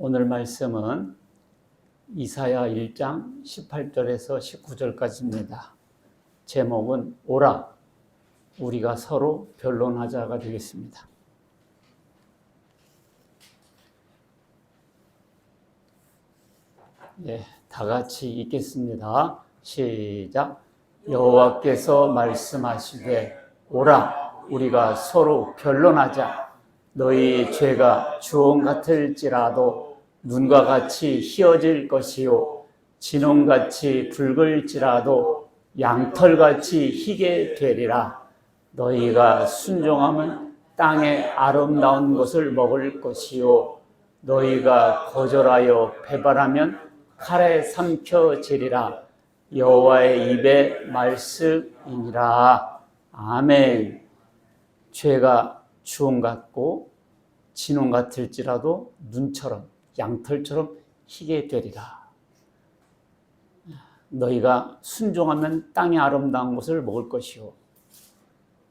오늘 말씀은 이사야 1장 18절에서 19절까지입니다. 제목은 오라, 우리가 서로 변론하자가 되겠습니다. 다 같이 읽겠습니다. 시작. 여호와께서 말씀하시되 오라, 우리가 서로 변론하자. 너희 죄가 주홍 같을지라도 눈과 같이 희어질 것이요 진홍같이 붉을지라도 양털같이 희게 되리라. 너희가 순종하면 땅의 아름다운 것을 먹을 것이요 너희가 거절하여 배반하면 칼에 삼켜지리라. 여호와의 입의 말씀이니라. 아멘. 죄가 주홍 같고 진홍 같을지라도 눈처럼 양털처럼 희게 되리라. 너희가 순종하면 땅의 아름다운 것을 먹을 것이요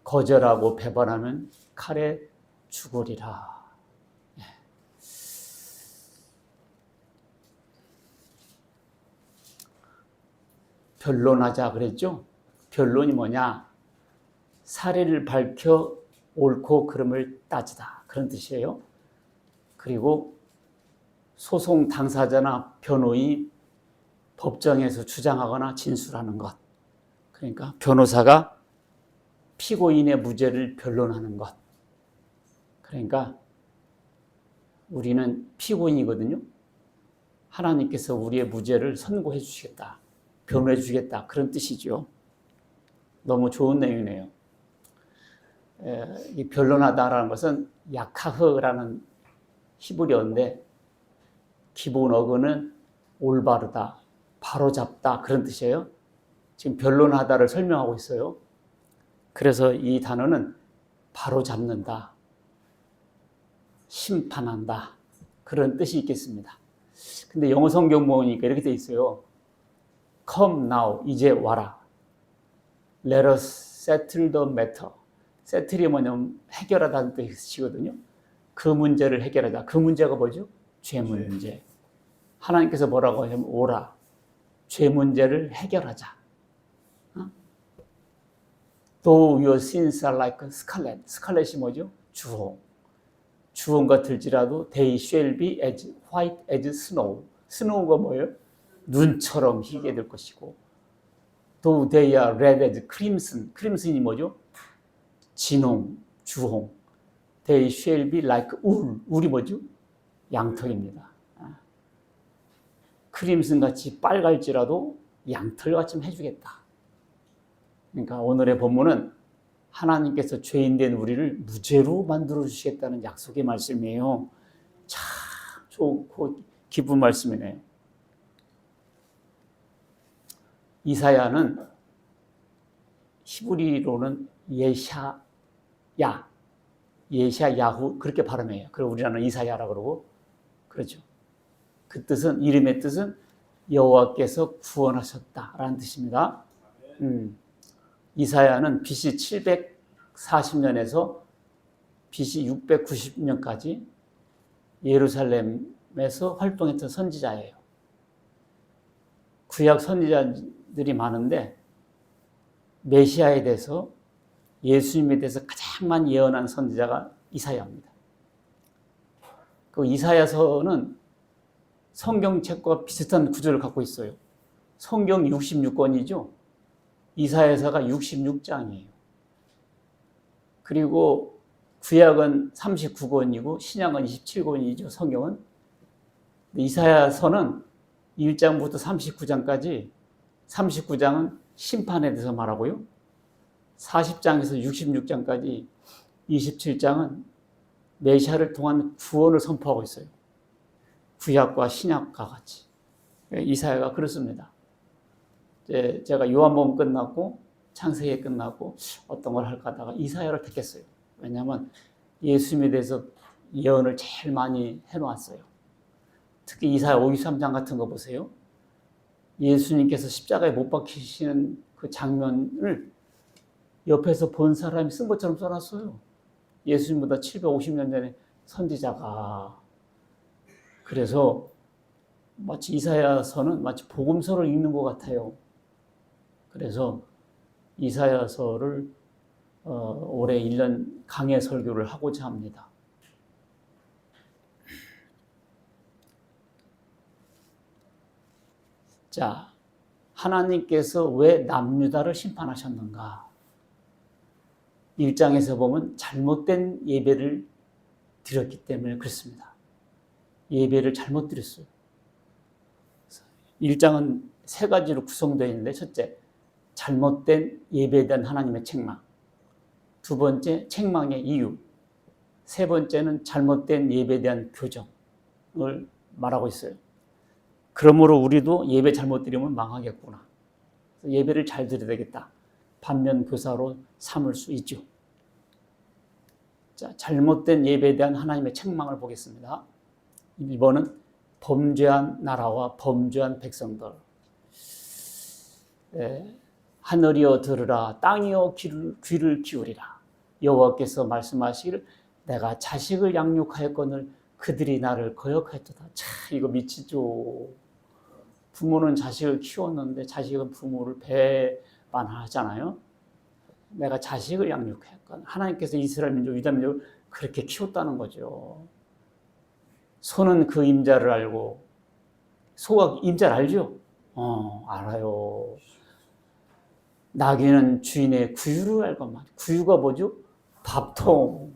거절하고 배반하면 칼에 죽으리라. 변론하자 그랬죠? 변론이 뭐냐? 사리를 밝혀 옳고 그름을 따지다, 그런 뜻이에요. 그리고 소송 당사자나 변호인이 법정에서 주장하거나 진술하는 것, 그러니까 변호사가 피고인의 무죄를 변론하는 것. 그러니까 우리는 피고인이거든요. 하나님께서 우리의 무죄를 선고해 주시겠다, 변호해 주시겠다, 그런 뜻이죠. 너무 좋은 내용이네요. 이 변론하다라는 것은 야카흐라는 히브리어인데 기본 어근은 올바르다, 바로잡다, 그런 뜻이에요. 지금 변론하다를 설명하고 있어요. 그래서 이 단어는 바로잡는다, 심판한다, 그런 뜻이 있겠습니다. 근데 영어 성경 보니까 이렇게 돼 있어요. Come now, 이제 와라. Let us settle the matter. 세틀이 뭐냐면 해결하다는 뜻이거든요. 그 문제를 해결하자. 그 문제가 뭐죠? 죄 문제. 하나님께서 뭐라고 하냐면 오라, 죄 문제를 해결하자. Though your sins are like scarlet. 스칼렛이 뭐죠? 주홍. 주홍 같을지라도 they shall be as white as snow. 스노우가 뭐예요? 눈처럼 희게 될 것이고 Though they are red as crimson. 크림슨이 뭐죠? 진홍, 주홍. They shall be like wool. 울이 뭐죠? 양털입니다. 크림슨같이 빨갈지라도 양털같이 해주겠다. 그러니까 오늘의 본문은 하나님께서 죄인된 우리를 무죄로 만들어 주시겠다는 약속의 말씀이에요. 참 좋고 기쁜 말씀이네요. 이사야는 히브리로는 예샤야후 그렇게 발음해요. 그리고 우리나라는 이사야라고 그러고 그렇죠. 그 뜻은, 이름의 뜻은 여호와께서 구원하셨다라는 뜻입니다. 이사야는 BC 740년에서 BC 690년까지 예루살렘에서 활동했던 선지자예요. 구약 선지자들이 많은데 메시아에 대해서, 예수님에 대해서 가장 많이 예언한 선지자가 이사야입니다. 그 이사야서는 성경책과 비슷한 구조를 갖고 있어요. 성경 66권이죠. 이사야서가 66장이에요. 그리고 구약은 39권이고 신약은 27권이죠. 성경은. 이사야서는 1장부터 39장까지, 39장은 심판에 대해서 말하고요. 40장에서 66장까지 27장은 메시아를 통한 구원을 선포하고 있어요. 구약과 신약과 같이. 이사야가 그렇습니다. 제가 요한복음 끝났고 창세기 끝났고 어떤 걸 할까 하다가 이사야를 택했어요. 왜냐하면 예수님에 대해서 예언을 제일 많이 해놓았어요. 특히 이사야 53장 같은 거 보세요. 예수님께서 십자가에 못 박히시는 그 장면을 옆에서 본 사람이 쓴 것처럼 써놨어요. 예수님보다 750년 전에 선지자가 그래서 마치 이사야서는 마치 복음서를 읽는 것 같아요. 그래서 이사야서를 올해 1년 강해 설교를 하고자 합니다. 자, 하나님께서 왜 남유다를 심판하셨는가? 1장에서 보면 잘못된 예배를 드렸기 때문에 그렇습니다. 예배를 잘못 드렸어요. 1장은 세 가지로 구성되어 있는데, 첫째, 잘못된 예배에 대한 하나님의 책망. 두 번째, 책망의 이유. 세 번째는 잘못된 예배에 대한 교정을 말하고 있어요. 그러므로 우리도 예배 잘못 드리면 망하겠구나. 예배를 잘 드려야 되겠다. 반면 교사로 삼을 수 있죠. 자, 잘못된 예배에 대한 하나님의 책망을 보겠습니다. 1번은 범죄한 나라와 범죄한 백성들. 하늘이여 들으라, 땅이여 귀를 기울이라. 여호와께서 말씀하시기를 내가 자식을 양육하였거늘 그들이 나를 거역하였도다. 참 이거 미치죠. 부모는 자식을 키웠는데 자식은 부모를 배반하잖아요. 내가 자식을 양육했거든. 하나님께서 이스라엘 민족, 유다 민족을 그렇게 키웠다는 거죠. 소는 그 임자를 알고, 소가 임자를 알죠? 알아요. 나귀는 주인의 구유를 알건만. 구유가 뭐죠? 밥통.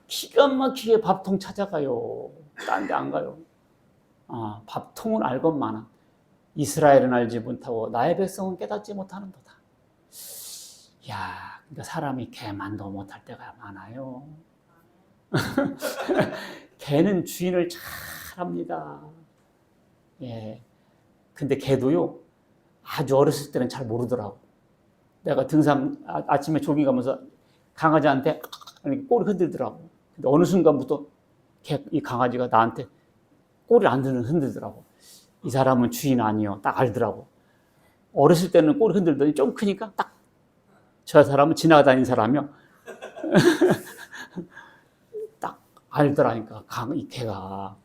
기가 막히게 밥통 찾아가요. 딴 데 안 가요. 밥통을 알건만은 이스라엘은 알지 못하고 나의 백성은 깨닫지 못하는도다. 야, 그러니까 사람이 개만도 못할 때가 많아요. 개는 주인을 잘 압니다. 예. 근데 개도요, 아주 어렸을 때는 잘 모르더라고. 내가 등산, 아침에 조깅 가면서 강아지한테 꼬리 흔들더라고. 근데 어느 순간부터 이 강아지가 나한테 꼬리를 안 흔들더라고. 이 사람은 주인 아니요. 딱 알더라고. 어렸을 때는 꼬리 흔들더니 좀 크니까 딱 저 사람은 지나다니는 사람이요. 딱 알더라니까. 이 개가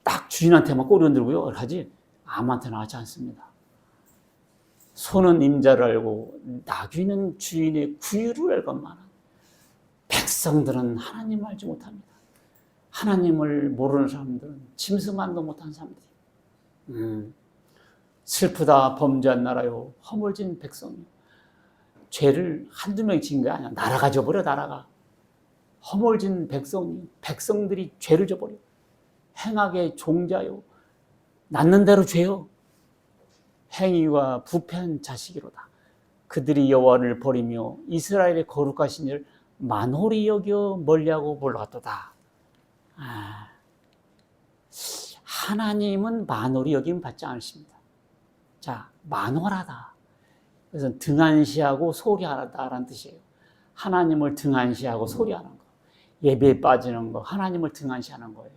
딱 주인한테만 꼬리 흔들고요. 하지 아무한테나 하지 않습니다. 소는 임자를 알고 나귀는 주인의 구유를 알건만은 백성들은 하나님을 알지 못합니다. 하나님을 모르는 사람들은 짐승만도 못한 사람들이에요. 슬프다 범죄한 나라요 허물진 백성이요. 죄를 한두 명이 지은 게 아니야. 나라가 져버려. 나라가. 허물진 백성이, 백성들이 죄를 져버려. 행악의 종자요 낳는 대로 죄요. 행위와 부패한 자식이로다. 그들이 여호와를 버리며 이스라엘의 거룩하신 이를 만홀히 여겨 멀리하고 몰라갔도다. 하나님은 만홀히 여김 받지 않으십니다. 자, 만홀하다. 그래서 등한시하고 소리하다라는 뜻이에요. 하나님을 등한시하고 소리하는 거. 예배에 빠지는 거. 하나님을 등한시하는 거예요.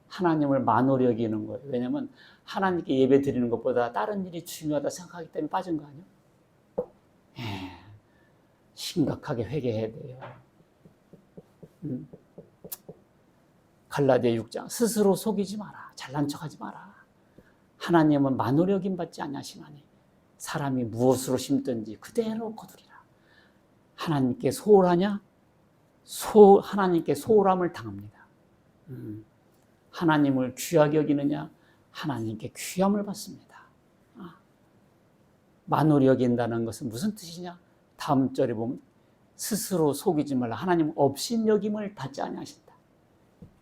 하나님을 만홀히 여기는 거예요. 왜냐하면 하나님께 예배 드리는 것보다 다른 일이 중요하다 생각하기 때문에 빠진 거 아니에요? 심각하게 회개해야 돼요. 갈라디아 6장 스스로 속이지 마라. 잘난 척하지 마라. 하나님은 만홀히 여김 받지 아니하시나니 사람이 무엇으로 심든지 그대로 거두리라. 하나님께 소홀하냐? 하나님께 소홀함을 당합니다. 하나님을 귀하게 여기느냐? 하나님께 귀함을 받습니다. 만홀히 여긴다는 것은 무슨 뜻이냐? 다음 절에 보면 스스로 속이지 말라. 하나님은 업신여김을 받지 아니하신다.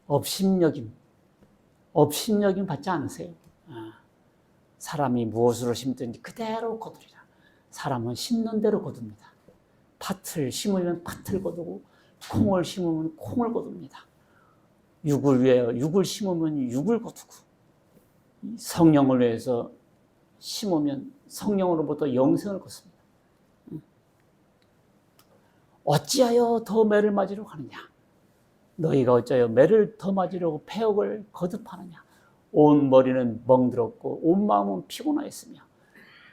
업신여김 받지 않으세요. 사람이 무엇으로 심든지 그대로 거두리라. 사람은 심는 대로 거둡니다. 팥을 심으면 팥을 거두고 콩을 심으면 콩을 거둡니다. 육을 위하여 육을 심으면 육을 거두고 성령을 위해서 심으면 성령으로부터 영생을 거둡니다. 어찌하여 더 매를 맞으려고 하느냐? 너희가 어찌하여 매를 더 맞으려고 폐역을 거듭하느냐? 온 머리는 멍들었고 온 마음은 피곤하였으며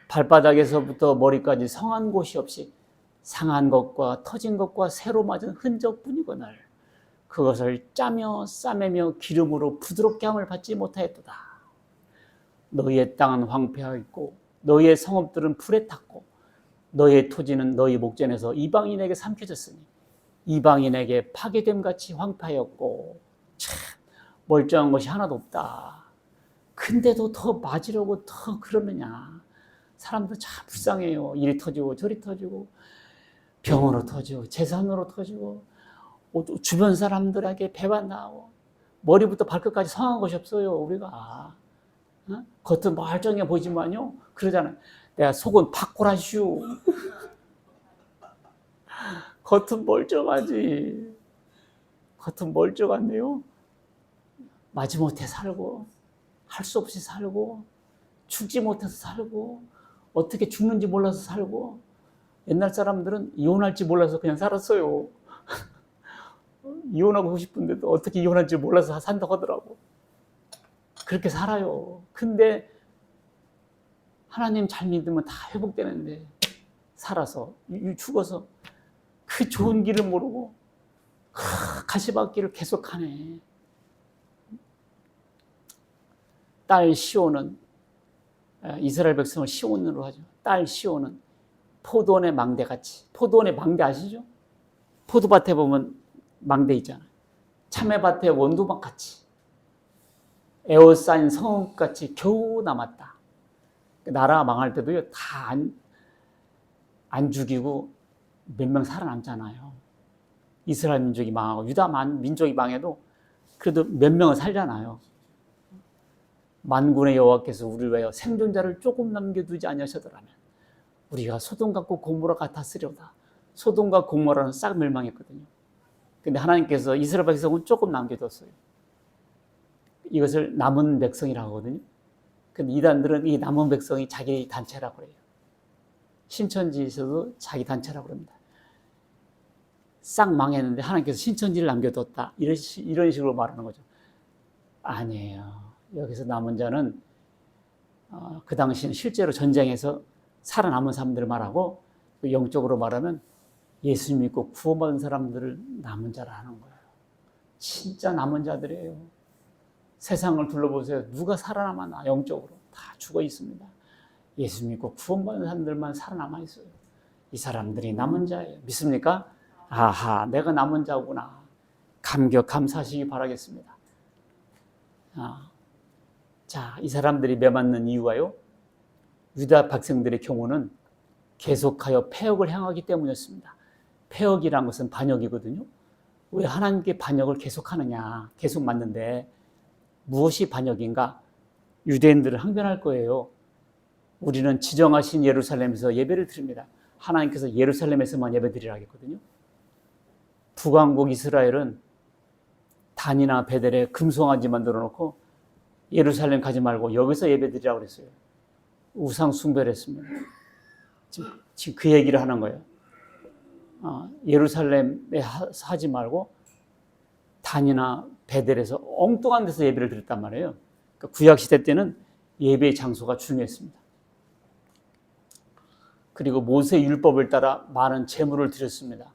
발바닥에서부터 머리까지 성한 곳이 없이 상한 것과 터진 것과 새로 맞은 흔적뿐이거늘 그것을 짜며 싸매며 기름으로 부드럽게 함을 받지 못하였도다. 너희의 땅은 황폐하였고 너희의 성읍들은 불에 탔고 너희의 토지는 너희 목전에서 이방인에게 삼켜졌으니 이방인에게 파괴됨같이 황폐하였고 참 멀쩡한 것이 하나도 없다. 근데도 더 맞으려고 더 그러느냐. 사람도 참 불쌍해요. 이리 터지고 저리 터지고 병으로 터지고 재산으로 터지고 주변 사람들에게 배반당하고 머리부터 발끝까지 성한 것이 없어요. 우리가 겉은 멀쩡해 보이지만요 그러잖아요. 내가 속은 팍골하슈. 겉은 멀쩡하지. 겉은 멀쩡한데요 마지못해 살고 할 수 없이 살고 죽지 못해서 살고 어떻게 죽는지 몰라서 살고 옛날 사람들은 이혼할지 몰라서 그냥 살았어요. 이혼하고 싶은데도 어떻게 이혼할지 몰라서 산다고 하더라고. 그렇게 살아요. 근데 하나님 잘 믿으면 다 회복되는데 살아서 죽어서 그 좋은 길을 모르고 가시밭길을 계속하네. 딸 시온은 이스라엘 백성을 시온으로 하죠. 딸 시온은 포도원의 망대같이. 포도원의 망대 아시죠? 포도밭에 보면 망대 있잖아요. 참외밭에 원두막같이 에워싸인 성읍같이 겨우 남았다. 나라 망할 때도요 다 안 죽이고 몇 명 살아남잖아요. 이스라엘 민족이 망하고 유다 민족이 망해도 그래도 몇 명은 살잖아요. 만군의 여호와께서 우리를 위하여 생존자를 조금 남겨두지 아니하셨더라면 우리가 소돔과 고모라 같았으려다. 소돔과 고모라는 싹 멸망했거든요. 근데 하나님께서 이스라엘 백성은 조금 남겨뒀어요. 이것을 남은 백성이라고 하거든요. 근데 이단들은 이 남은 백성이 자기 단체라고 그래요. 신천지에서도 자기 단체라고 그럽니다. 싹 망했는데 하나님께서 신천지를 남겨뒀다. 이런 식으로 말하는 거죠. 아니에요. 여기서 남은 자는 그 당시는 실제로 전쟁에서 살아남은 사람들을 말하고 영적으로 말하면 예수 믿고 구원받은 사람들을 남은 자라 하는 거예요. 진짜 남은 자들이에요. 세상을 둘러보세요. 누가 살아남았나? 영적으로 다 죽어 있습니다. 예수 믿고 구원받은 사람들만 살아남아 있어요. 이 사람들이 남은 자예요. 믿습니까? 아하, 내가 남은 자구나. 감격 감사하시기 바라겠습니다. 자, 이 사람들이 매맞는 이유가요, 유다 백성들의 경우는 계속하여 패역을 향하기 때문이었습니다. 패역이란 것은 반역이거든요. 왜 하나님께 반역을 계속하느냐, 계속 맞는데 무엇이 반역인가? 유대인들은 항변할 거예요. 우리는 지정하신 예루살렘에서 예배를 드립니다. 하나님께서 예루살렘에서만 예배 드리라 했거든요. 북왕국 이스라엘은 단이나 베델에 금송아지 만들어 놓고 예루살렘 가지 말고 여기서 예배 드리라고 그랬어요. 우상 숭배를 했습니다. 지금 그 얘기를 하는 거예요. 예루살렘에 하지 말고 단이나 베델에서 엉뚱한 데서 예배를 드렸단 말이에요. 그러니까 구약시대 때는 예배의 장소가 중요했습니다. 그리고 모세 율법을 따라 많은 제물을 드렸습니다.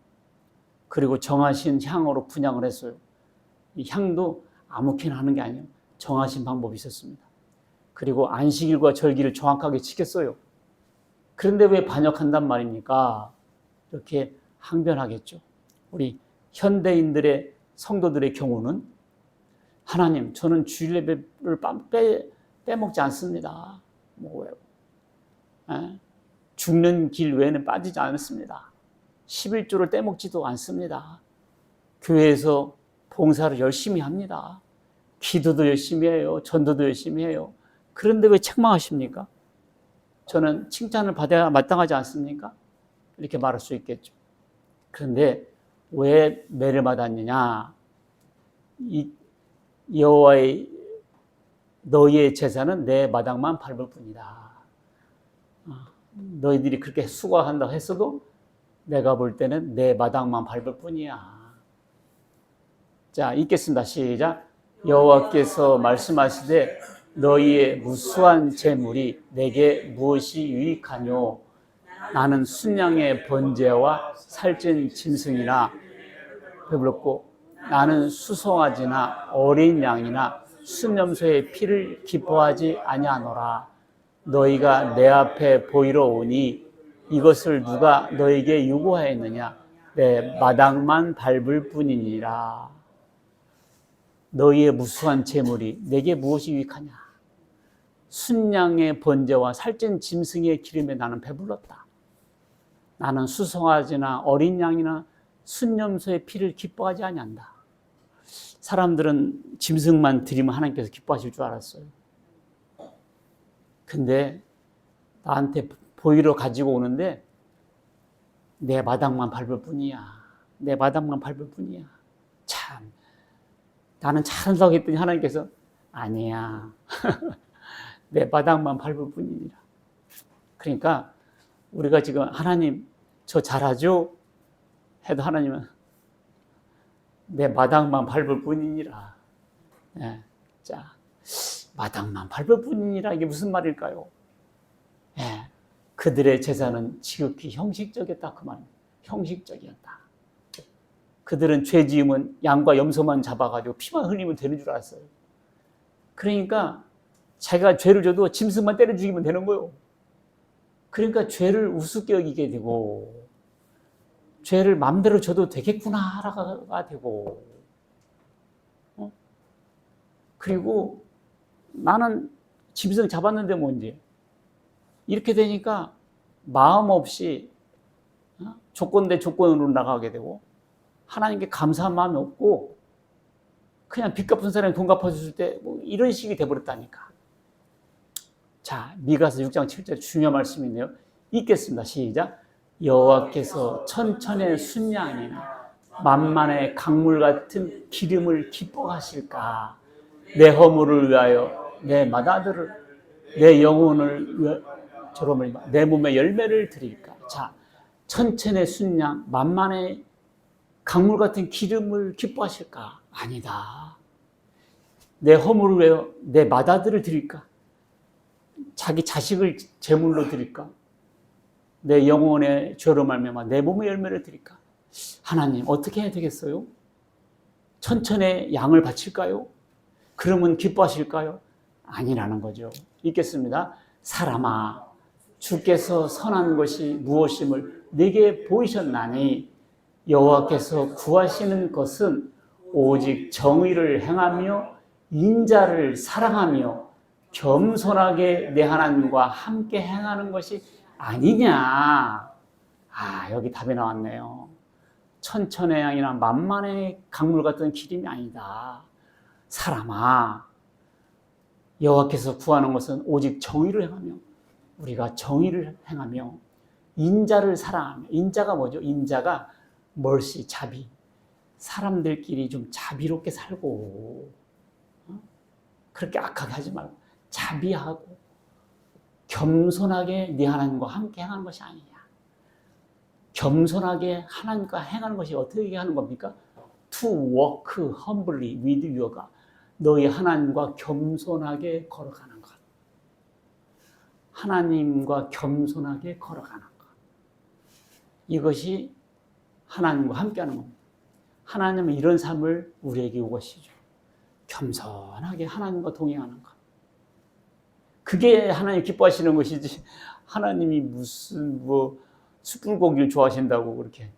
그리고 정하신 향으로 분향을 했어요. 이 향도 아무렇게나 하는 게 아니에요. 정하신 방법이 있었습니다. 그리고 안식일과 절기를 정확하게 지켰어요. 그런데 왜 반역한단 말입니까? 이렇게 항변하겠죠. 우리 현대인들의 성도들의 경우는 하나님, 저는 주일 예배를 빼먹지 않습니다. 죽는 길 외에는 빠지지 않습니다. 11조를 떼먹지도 않습니다. 교회에서 봉사를 열심히 합니다. 기도도 열심히 해요. 전도도 열심히 해요. 그런데 왜 책망하십니까? 저는 칭찬을 받아야 마땅하지 않습니까? 이렇게 말할 수 있겠죠. 그런데 왜 매를 맞았느냐? 여호와의 너희의 제사는 내 마당만 밟을 뿐이다. 너희들이 그렇게 수고한다고 했어도 내가 볼 때는 내 마당만 밟을 뿐이야. 자, 읽겠습니다. 시작. 여호와께서 말씀하시되 너희의 무수한 재물이 내게 무엇이 유익하뇨? 나는 순양의 번제와 살찐 짐승이나 배불렀고 나는 수송아지나 어린 양이나 순염소의 피를 기뻐하지 아니하노라. 너희가 내 앞에 보이러 오니 이것을 누가 너에게 요구하였느냐? 내 마당만 밟을 뿐이니라. 너희의 무수한 재물이 내게 무엇이 유익하냐? 순양의 번제와 살찐 짐승의 기름에 나는 배불렀다. 나는 수송아지나 어린 양이나 순염소의 피를 기뻐하지 아니한다. 사람들은 짐승만 드리면 하나님께서 기뻐하실 줄 알았어요. 근데 나한테 보이러 가지고 오는데 내 마당만 밟을 뿐이야. 내 마당만 밟을 뿐이야. 참, 나는 잘한다고 했더니 하나님께서 아니야. 내 마당만 밟을 뿐이니라. 그러니까 우리가 지금 하나님 저 잘하죠? 해도 하나님은 내 마당만 밟을 뿐이니라. 예. 자, 마당만 밟을 뿐이니라. 이게 무슨 말일까요? 예. 그들의 제사는 지극히 형식적이었다. 그 말입니다. 형식적이었다. 그들은 죄 지으면 양과 염소만 잡아가지고 피만 흘리면 되는 줄 알았어요. 그러니까 자기가 죄를 져도 짐승만 때려 죽이면 되는 거예요. 그러니까 죄를 우습게 여기게 되고 죄를 마음대로 져도 되겠구나가 되고 그리고 나는 짐승 잡았는데 뭔지 이렇게 되니까 마음 없이 조건 대 조건으로 나가게 되고 하나님께 감사한 마음이 없고 그냥 빚 갚은 사람이 돈 갚아줬을 때 뭐 이런 식이 돼버렸다니까. 자, 미가서 6장 7절 중요한 말씀이 있네요. 읽겠습니다. 시작. 여호와께서 천천의 순양이나 만만의 강물 같은 기름을 기뻐하실까? 내 허물을 위하여 내 맏아들을 내 영혼을 위하여 내 몸에 열매를 드릴까? 자, 천천의 순양 만만의 강물 같은 기름을 기뻐하실까? 아니다. 내 허물을 위하여 내 맏아들을 드릴까? 자기 자식을 제물로 드릴까? 내 영혼의 죄로 말미암아 내 몸의 열매를 드릴까? 하나님 어떻게 해야 되겠어요? 천천의 양을 바칠까요? 그러면 기뻐하실까요? 아니라는 거죠. 읽겠습니다. 사람아, 주께서 선한 것이 무엇임을 내게 보이셨나니 여호와께서 구하시는 것은 오직 정의를 행하며 인자를 사랑하며 겸손하게 내 하나님과 함께 행하는 것이 아니냐. 여기 답이 나왔네요. 천천의 양이나 만만의 강물 같은 기름이 아니다. 사람아, 여호와께서 구하는 것은 오직 정의를 행하며 우리가 정의를 행하며 인자를 사랑하며 인자가 뭐죠? 인자가 멀시, 자비. 사람들끼리 좀 자비롭게 살고 그렇게 악하게 하지 말고 자비하고 겸손하게 네 하나님과 함께 행하는 것이 아니냐. 겸손하게 하나님과 행하는 것이 어떻게 하는 겁니까? To walk humbly with your God. 너희 하나님과 겸손하게 걸어가는 것. 하나님과 겸손하게 걸어가는 것. 이것이 하나님과 함께하는 겁니다. 하나님은 이런 삶을 우리에게 요구하시죠. 겸손하게 하나님과 동행하는 것. 그게 하나님 기뻐하시는 것이지 하나님이 무슨 숯불고기를 좋아하신다고 그렇게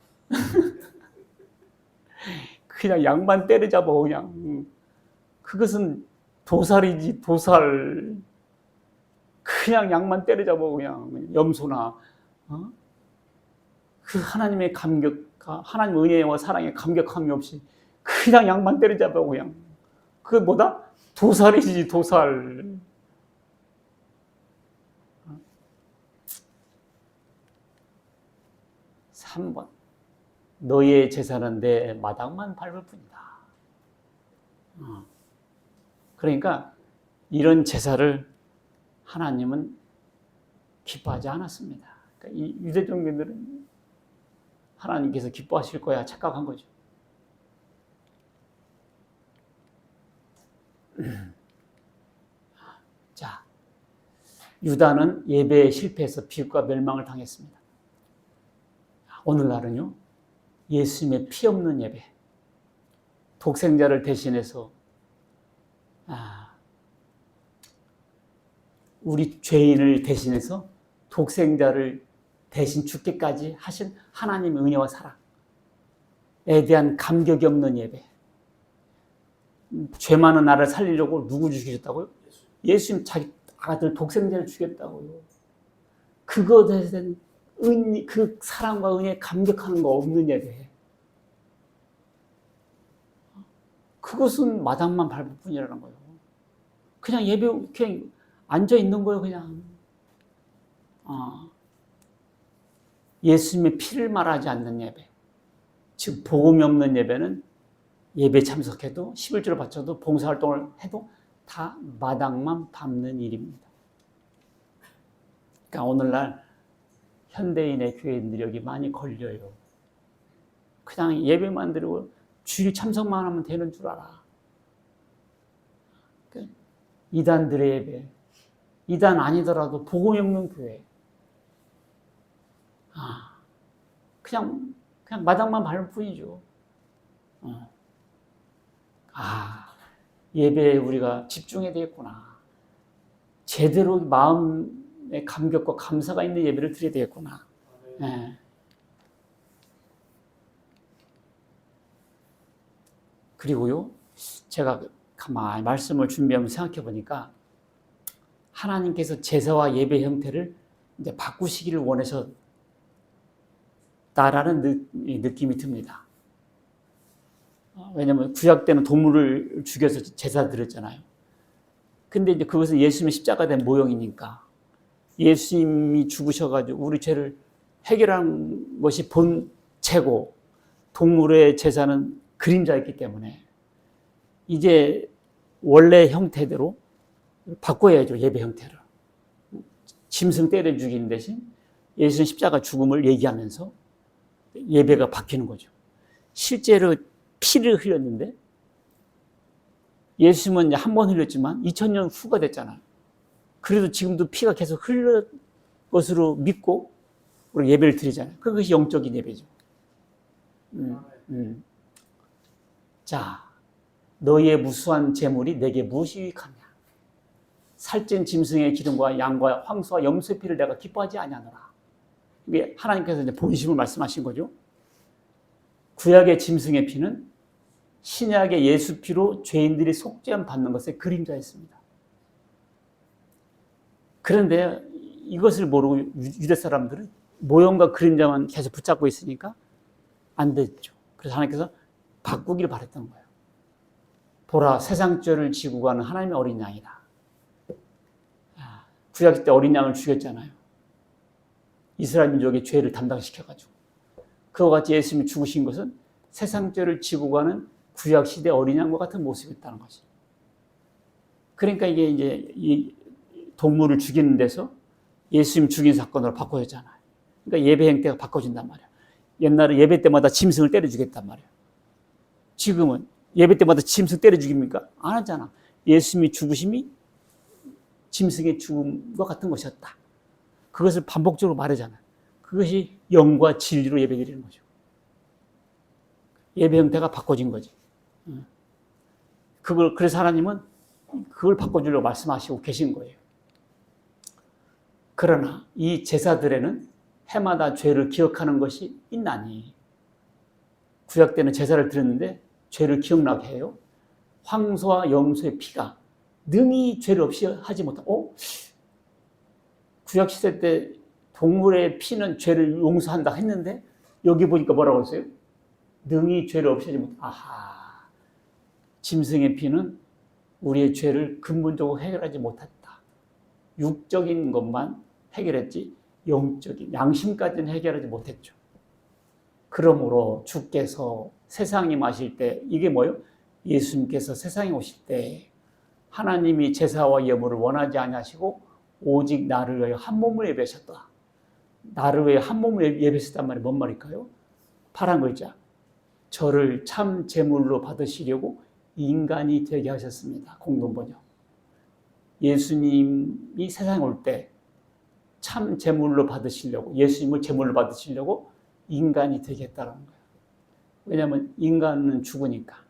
그냥 양만 때려잡아 그냥 그것은 도살이지 도살. 그냥 양만 때려잡아 그냥 염소나 그 하나님의 하나님 은혜와 사랑에 감격함이 없이 그냥 양만 때려잡아 그냥 그게 뭐다? 도살이지 도살. 3번 너희의 제사는 내 마당만 밟을 뿐이다. 그러니까 이런 제사를 하나님은 기뻐하지 않았습니다. 그러니까 이 유대종교들은 하나님께서 기뻐하실 거야 착각한 거죠. 자, 유다는 예배에 실패해서 비극과 멸망을 당했습니다. 오늘날은요, 예수님의 피 없는 예배, 독생자를 대신해서 우리 죄인을 대신해서 독생자를 대신 죽기까지 하신 하나님의 은혜와 사랑에 대한 감격이 없는 예배. 죄 많은 나를 살리려고 누구 죽이셨다고요? 예수님 자기 아들 독생자를 죽였다고요. 그것에 대한 그 사랑과 은혜에 감격하는 거 없는 예배. 그것은 마당만 밟을 뿐이라는 거예요. 그냥 예배, 그냥 앉아 있는 거예요, 그냥. 예수님의 피를 말하지 않는 예배. 즉, 복음이 없는 예배는 예배 참석해도 11조를 바쳐도 봉사활동을 해도 다 마당만 밟는 일입니다. 그러니까 오늘날 현대인의 교회인들이 여기 많이 걸려요. 그냥 예배만 드리고 주일 참석만 하면 되는 줄 알아. 그러니까 이단들의 예배, 이단 아니더라도 복음이 없는 교회. 그냥 마당만 밟을 뿐이죠. 예배에 우리가 집중해야 되겠구나. 제대로 마음의 감격과 감사가 있는 예배를 드려야 되겠구나. 네. 그리고요, 제가 가만히 말씀을 준비하면서 생각해 보니까 하나님께서 제사와 예배 형태를 이제 바꾸시기를 원하셨다라는 느낌이 듭니다. 왜냐하면 구약 때는 동물을 죽여서 제사 드렸잖아요. 근데 이제 그것은 예수님의 십자가 된 모형이니까 예수님이 죽으셔가지고 우리 죄를 해결한 것이 본체고 동물의 제사는 그림자였기 때문에 이제 원래 형태대로 바꿔야죠. 예배 형태를. 짐승 때려 죽이는 대신 예수님 십자가 죽음을 얘기하면서 예배가 바뀌는 거죠. 실제로 피를 흘렸는데 예수님은 한 번 흘렸지만 2000년 후가 됐잖아요. 그래도 지금도 피가 계속 흘릴 것으로 믿고 우리 예배를 드리잖아요. 그것이 영적인 예배죠. 자, 너희의 무수한 재물이 내게 무엇이 유익하냐? 살찐 짐승의 기름과 양과 황소와 염소의 피를 내가 기뻐하지 아니하노라. 이게 하나님께서 이제 본심을 말씀하신 거죠. 구약의 짐승의 피는 신약의 예수 피로 죄인들이 속죄함 받는 것의 그림자였습니다. 그런데 이것을 모르고 유대 사람들은 모형과 그림자만 계속 붙잡고 있으니까 안 됐죠. 그래서 하나님께서 바꾸기를 바랬던 거예요. 보라, 세상 죄를 지고 가는 하나님의 어린 양이다. 구약 때 어린 양을 죽였잖아요. 이스라엘 민족의 죄를 담당시켜가지고. 그와 같이 예수님이 죽으신 것은 세상 죄를 지고 가는 구약 시대 어린 양과 같은 모습이었다는 거지. 그러니까 이게 이제 이 동물을 죽이는 데서 예수님 죽인 사건으로 바꿔졌잖아요. 그러니까 예배 행태가 바꿔진단 말이야. 옛날에 예배 때마다 짐승을 때려 죽였단 말이야. 지금은 예배 때마다 짐승 때려 죽입니까? 안 하잖아. 예수님이 죽으심이 짐승의 죽음과 같은 것이었다. 그것을 반복적으로 말하잖아요. 그것이 영과 진리로 예배드리는 거죠. 예배 형태가 바꿔진 거지. 그래서 하나님은 그걸 바꿔주려고 말씀하시고 계신 거예요. 그러나 이 제사들에는 해마다 죄를 기억하는 것이 있나니, 구약 때는 제사를 드렸는데 죄를 기억나게 해요. 황소와 염소의 피가 능히 죄를 없이 하지 못하고, 구약 시대 때 동물의 피는 죄를 용서한다 했는데 여기 보니까 뭐라고 했어요? 능히 죄를 없이 하지 못한다. 아하, 짐승의 피는 우리의 죄를 근본적으로 해결하지 못했다. 육적인 것만 해결했지 영적인 양심까지는 해결하지 못했죠. 그러므로 주께서 세상에 마실 때, 이게 뭐예요? 예수님께서 세상에 오실 때 하나님이 제사와 예물을 원하지 아니하시고 오직 나를 위하여 한 몸을 예배하셨다. 나를 위하여 한 몸을 예배하셨단 말이 뭔 말일까요? 파란 글자. 저를 참 제물로 받으시려고 인간이 되게 하셨습니다. 공동번역. 예수님이 세상에 올 때 참 제물로 받으시려고, 예수님을 제물로 받으시려고 인간이 되게 했다는 거예요. 왜냐하면 인간은 죽으니까.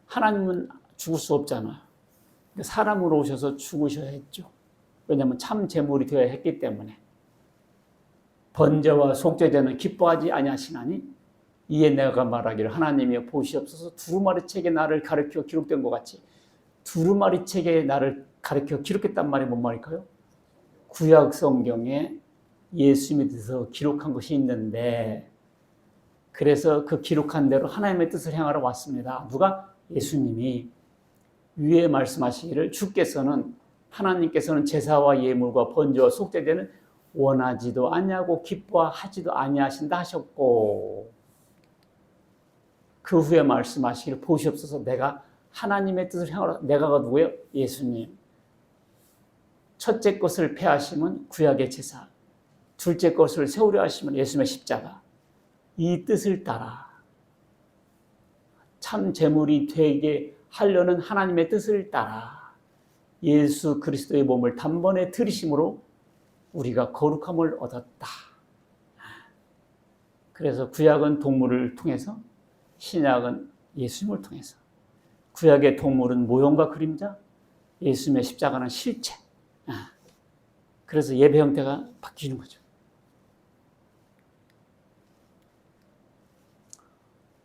하나님은 죽을 수 없잖아요. 사람으로 오셔서 죽으셔야 했죠. 왜냐하면 참 제물이 되어야 했기 때문에. 번제와 속죄제는 기뻐하지 아니하시나니 이에 내가 말하기를 하나님이여 보시옵소서 두루마리 책에 나를 가르쳐 기록된 것 같이 두루마리 책에 나를 가르쳐 기록했단 말이 뭔 말일까요? 구약 성경에 예수님에 대해서 기록한 것이 있는데 그래서 그 기록한 대로 하나님의 뜻을 행하러 왔습니다. 누가? 예수님이. 위에 말씀하시기를 주께서는 하나님께서는 제사와 예물과 번제와 속죄제는 원하지도 아니하고 기뻐하지도 아니하신다 하셨고 그 후에 말씀하시기를 보시옵소서 내가 하나님의 뜻을 행하러 내가가 누구예요? 예수님. 첫째 것을 폐하시면 구약의 제사, 둘째 것을 세우려 하시면 예수님의 십자가. 이 뜻을 따라 참 제물이 되게 하려는 하나님의 뜻을 따라 예수 그리스도의 몸을 단번에 들이심으로 우리가 거룩함을 얻었다. 그래서 구약은 동물을 통해서 신약은 예수님을 통해서 구약의 동물은 모형과 그림자, 예수님의 십자가는 실체. 그래서 예배 형태가 바뀌는 거죠.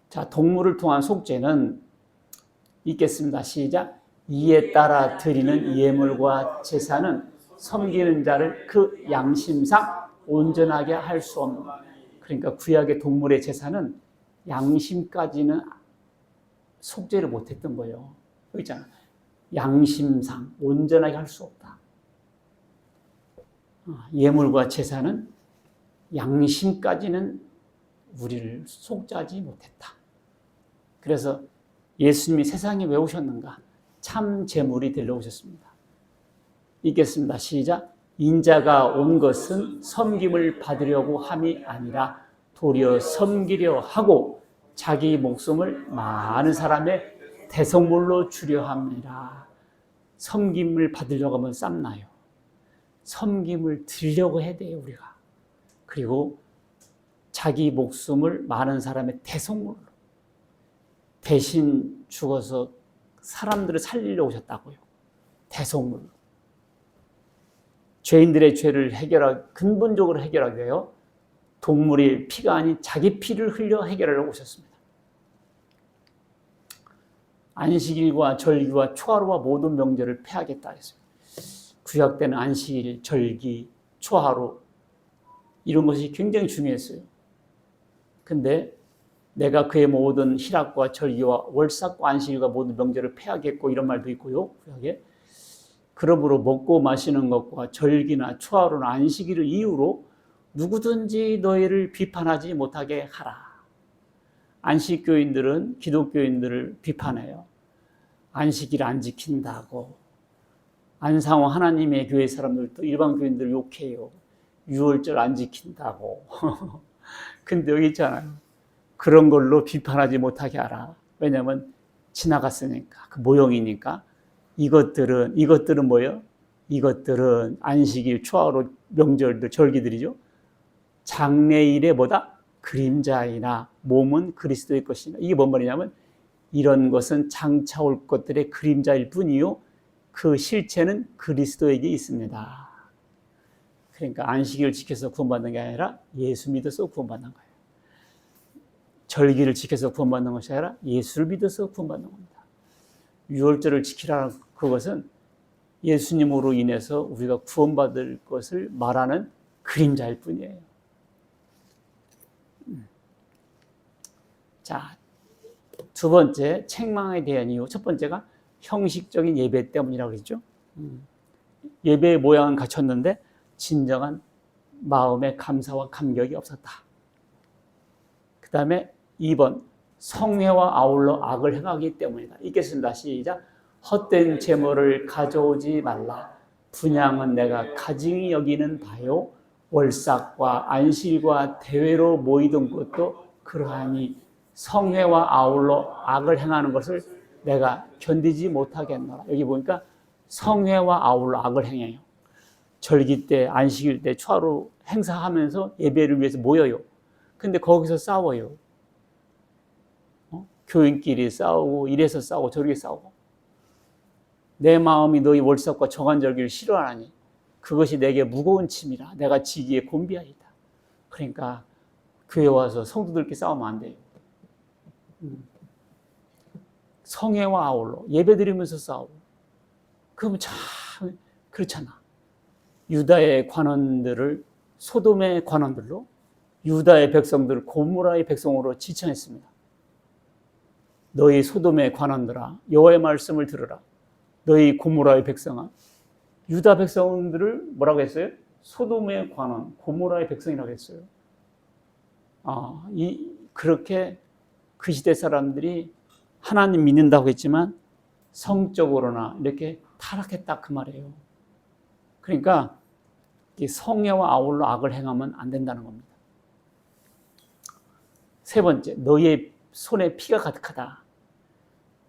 자, 동물을 통한 속죄는 읽겠습니다. 시작. 이에 따라 드리는 예물과 제사는 섬기는 자를 그 양심상 온전하게 할 수 없는. 그러니까 구약의 동물의 제사는 양심까지는 속죄를 못했던 거예요. 여기 있잖아. 양심상 온전하게 할 수 없다. 예물과 제사는 양심까지는 우리를 속죄하지 못했다. 그래서 예수님이 세상에 왜 오셨는가? 참 제물이 되려 오셨습니다. 읽겠습니다. 시작. 인자가 온 것은 섬김을 받으려고 함이 아니라 도리어 섬기려 하고 자기 목숨을 많은 사람의 대성물로 주려 합니다. 섬김을 받으려고 하면 쌈나요. 섬김을 드리려고 해야 돼요, 우리가. 그리고 자기 목숨을 많은 사람의 대성물로 대신 죽어서 사람들을 살리려고 오셨다고요. 대성물로. 죄인들의 죄를 근본적으로 해결하기 위하여 동물의 피가 아닌 자기 피를 흘려 해결하려고 오셨습니다. 안식일과 절기와 초하루와 모든 명절을 폐하겠다 했습니다. 구약 때는 안식일, 절기, 초하루 이런 것이 굉장히 중요했어요. 근데 내가 그의 모든 희락과 절기와 월삭과 안식일과 모든 명절을 폐하겠고 이런 말도 있고요. 구약에. 그러므로 먹고 마시는 것과 절기나 초하루나 안식일을 이유로 누구든지 너희를 비판하지 못하게 하라. 안식교인들은 기독교인들을 비판해요. 안식일 안 지킨다고. 안상호 하나님의 교회 사람들도 일반 교인들을 욕해요. 유월절 안 지킨다고. 근데 여기 있잖아요. 그런 걸로 비판하지 못하게 하라. 왜냐하면 지나갔으니까. 그 모형이니까. 이것들은 뭐예요? 이것들은 안식일, 초하루, 명절들, 절기들이죠. 장래일의 뭐다? 그림자이나 몸은 그리스도의 것이나. 이게 뭔 말이냐면 이런 것은 장차 올 것들의 그림자일 뿐이요. 그 실체는 그리스도에게 있습니다. 그러니까 안식일을 지켜서 구원받는 게 아니라 예수 믿어서 구원받는 거예요. 절기를 지켜서 구원받는 것이 아니라 예수를 믿어서 구원받는 겁니다. 유월절을 지키라는 그것은 예수님으로 인해서 우리가 구원받을 것을 말하는 그림자일 뿐이에요. 자, 두 번째, 책망에 대한 이유. 첫 번째가 형식적인 예배 때문이라고 그랬죠. 예배의 모양은 갖췄는데 진정한 마음의 감사와 감격이 없었다. 그 다음에 2번, 성회와 아울러 악을 행하기 때문이다. 읽겠습니다. 시작. 헛된 제물을 가져오지 말라. 분향은 내가 가증히 여기는 바요. 월삭과 안식일과 대회로 모이던 것도 그러하니 성회와 아울러 악을 행하는 것을 내가 견디지 못하겠노라. 여기 보니까 성회와 아울러 악을 행해요. 절기 때, 안식일 때, 초하루 행사하면서 예배를 위해서 모여요. 근데 거기서 싸워요. 교인끼리 싸우고 이래서 싸우고 저렇게 싸우고 내 마음이 너희 월삭과 정한절기를 싫어하니 그것이 내게 무거운 짐이라 내가 지기에 곤비하이다. 그러니까 교회 와서 성도들끼리 싸우면 안 돼요. 성회와 아울러 예배드리면서 싸우고 그럼 참 그렇잖아. 유다의 관원들을 소돔의 관원들로 유다의 백성들을 고모라의 백성으로 지칭했습니다. 너희 소돔의 관원들아 여호와의 말씀을 들으라. 너희 고모라의 백성아. 유다 백성들을 뭐라고 했어요? 소돔의 관원, 고모라의 백성이라고 했어요. 그렇게 그 시대 사람들이 하나님 믿는다고 했지만 성적으로나 이렇게 타락했다 그 말이에요. 그러니까 성애와 아울러 악을 행하면 안 된다는 겁니다. 세 번째, 너희의 손에 피가 가득하다.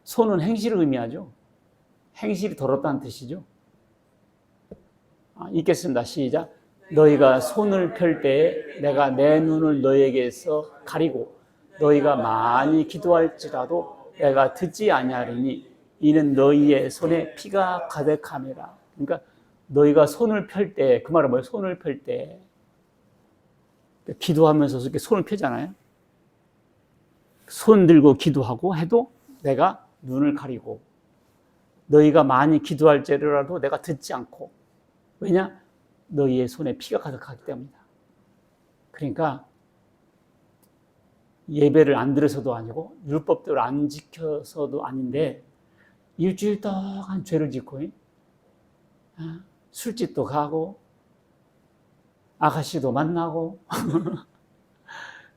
손은 행실을 의미하죠. 행실이 더럽다는 뜻이죠. 읽겠습니다. 시작. 너희가 손을 펼 때에 내가 내 눈을 너희에게서 가리고 너희가 많이 기도할지라도 내가 듣지 아니하리니 이는 너희의 손에 피가 가득함이라. 그러니까 너희가 손을 펼 때, 그 말은 뭐예요? 손을 펼 때 기도하면서 이렇게 손을 펴잖아요. 손 들고 기도하고 해도 내가 눈을 가리고 너희가 많이 기도할지라도 내가 듣지 않고. 왜냐? 너희의 손에 피가 가득하기 때문이다. 그러니까 예배를 안 드려서도 아니고 율법대로 안 지켜서도 아닌데 일주일 동안 죄를 짓고 술집도 가고 아가씨도 만나고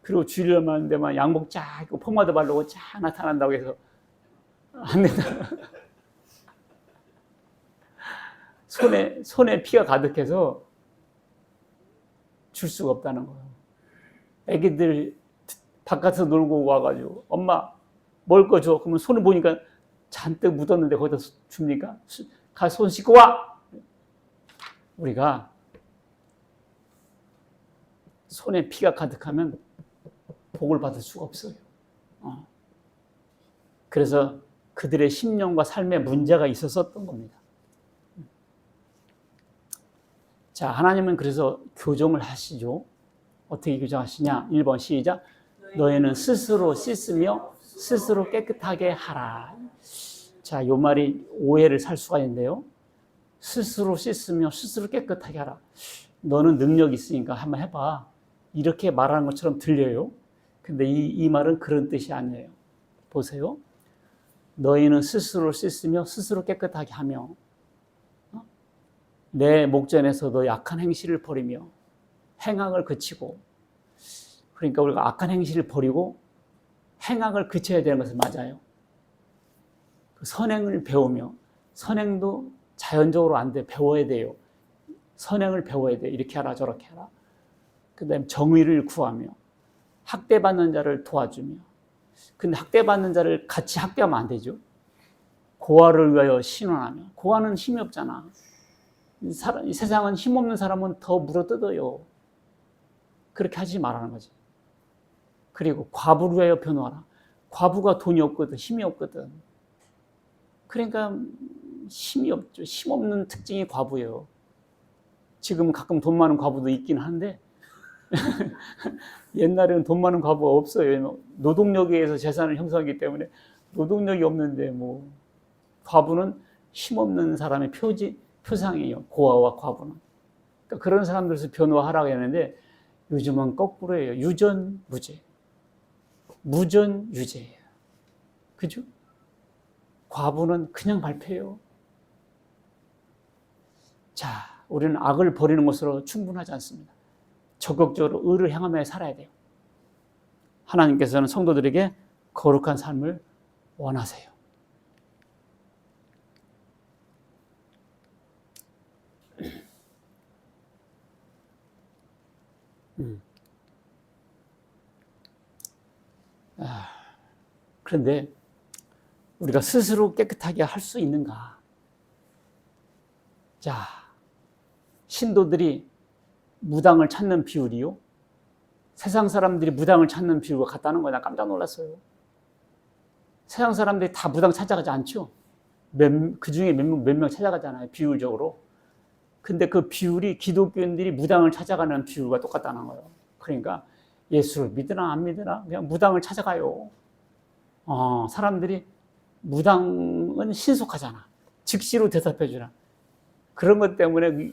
그리고 주일만 되면 양복 쫙 입고 포마드 바르고 쫙 나타난다고 해서 안 된다. 손에 피가 가득해서 줄 수가 없다는 거예요. 애기들 바깥에서 놀고 와가지고 엄마 먹을 거 줘. 그러면 손을 보니까 잔뜩 묻었는데 거기다 줍니까? 가 손 씻고 와. 우리가 손에 피가 가득하면 복을 받을 수가 없어요. 그래서 그들의 심령과 삶에 문제가 있었던 겁니다. 자, 하나님은 그래서 교정을 하시죠. 어떻게 교정하시냐? 1번 시작. 너희는 스스로 씻으며 스스로 깨끗하게 하라. 자, 이 말이 오해를 살 수가 있는데요. 스스로 씻으며 스스로 깨끗하게 하라. 너는 능력이 있으니까 한번 해봐. 이렇게 말하는 것처럼 들려요. 근데 이 말은 그런 뜻이 아니에요. 보세요. 너희는 스스로 씻으며 스스로 깨끗하게 하며 내 목전에서 너 약한 행실을 버리며 행악을 그치고. 그러니까 우리가 악한 행실을 버리고 행악을 그쳐야 되는 것은 맞아요. 선행을 배우며, 선행도 자연적으로 안 돼. 배워야 돼요. 선행을 배워야 돼. 이렇게 하라 저렇게 하라. 그 다음에 정의를 구하며 학대받는 자를 도와주며. 근데 학대받는 자를 같이 학대하면 안 되죠. 고아를 위하여 신원하며. 고아는 힘이 없잖아. 이 세상은 힘없는 사람은 더 물어뜯어요. 그렇게 하지 말라는 거지. 그리고 과부를 위하여 변호하라. 과부가 돈이 없거든, 힘이 없거든. 그러니까 힘이 없죠. 힘없는 특징이 과부예요. 지금 가끔 돈 많은 과부도 있긴 한데 옛날에는 돈 많은 과부가 없어요. 노동력에 의해서 재산을 형성하기 때문에 노동력이 없는데 뭐 과부는 힘없는 사람의 표상이에요. 고아와 과부는. 그러니까 그런 사람들에서 변호하라고 했는데 요즘은 거꾸로예요. 유전무죄. 무전유죄예요. 그죠? 과부는 그냥 발표해요. 자, 우리는 악을 버리는 것으로 충분하지 않습니다. 적극적으로 의를 향하며 살아야 돼요. 하나님께서는 성도들에게 거룩한 삶을 원하세요. 그런데 우리가 스스로 깨끗하게 할 수 있는가? 자, 신도들이 무당을 찾는 비율이요. 세상 사람들이 무당을 찾는 비율과 같다는 거야. 나 깜짝 놀랐어요. 세상 사람들이 다 무당 찾아가지 않죠. 그 중에 몇 명 찾아가잖아요. 비율적으로. 근데 그 비율이 기독교인들이 무당을 찾아가는 비율과 똑같다는 거예요. 그러니까 예수를 믿으나 안 믿으나 그냥 무당을 찾아가요. 사람들이 무당은 신속하잖아. 즉시로 대답해 주나. 그런 것 때문에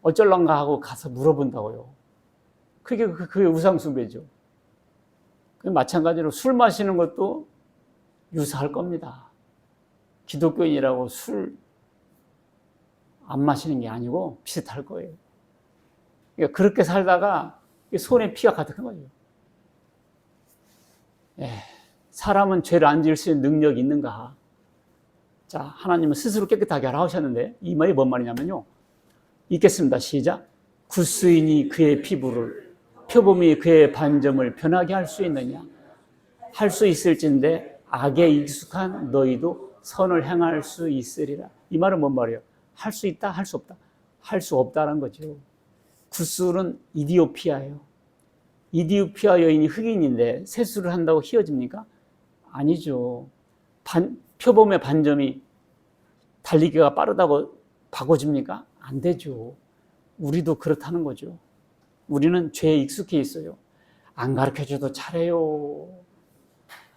어쩔런가 하고 가서 물어본다고요. 그게 우상숭배죠. 마찬가지로 술 마시는 것도 유사할 겁니다. 기독교인이라고 술 안 마시는 게 아니고 비슷할 거예요. 그러니까 그렇게 살다가 손에 피가 가득한 거죠. 사람은 죄를 안 지을 수 있는 능력이 있는가? 자, 하나님은 스스로 깨끗하게 하라 하셨는데 이 말이 뭔 말이냐면요. 읽겠습니다. 시작. 굿수인이 그의 피부를 표범이 그의 반점을 변하게 할 수 있느냐? 할 수 있을진데 악에 익숙한 너희도 선을 행할 수 있으리라. 이 말은 뭔 말이에요? 할 수 있다? 할 수 없다? 할 수 없다는 거죠. 굿술은 이디오피아예요. 이디오피아 여인이 흑인인데 세수를 한다고 희어집니까? 아니죠. 표범의 반점이 달리기가 빠르다고 바꿔집니까? 안 되죠. 우리도 그렇다는 거죠. 우리는 죄에 익숙해 있어요. 안 가르쳐줘도 잘해요.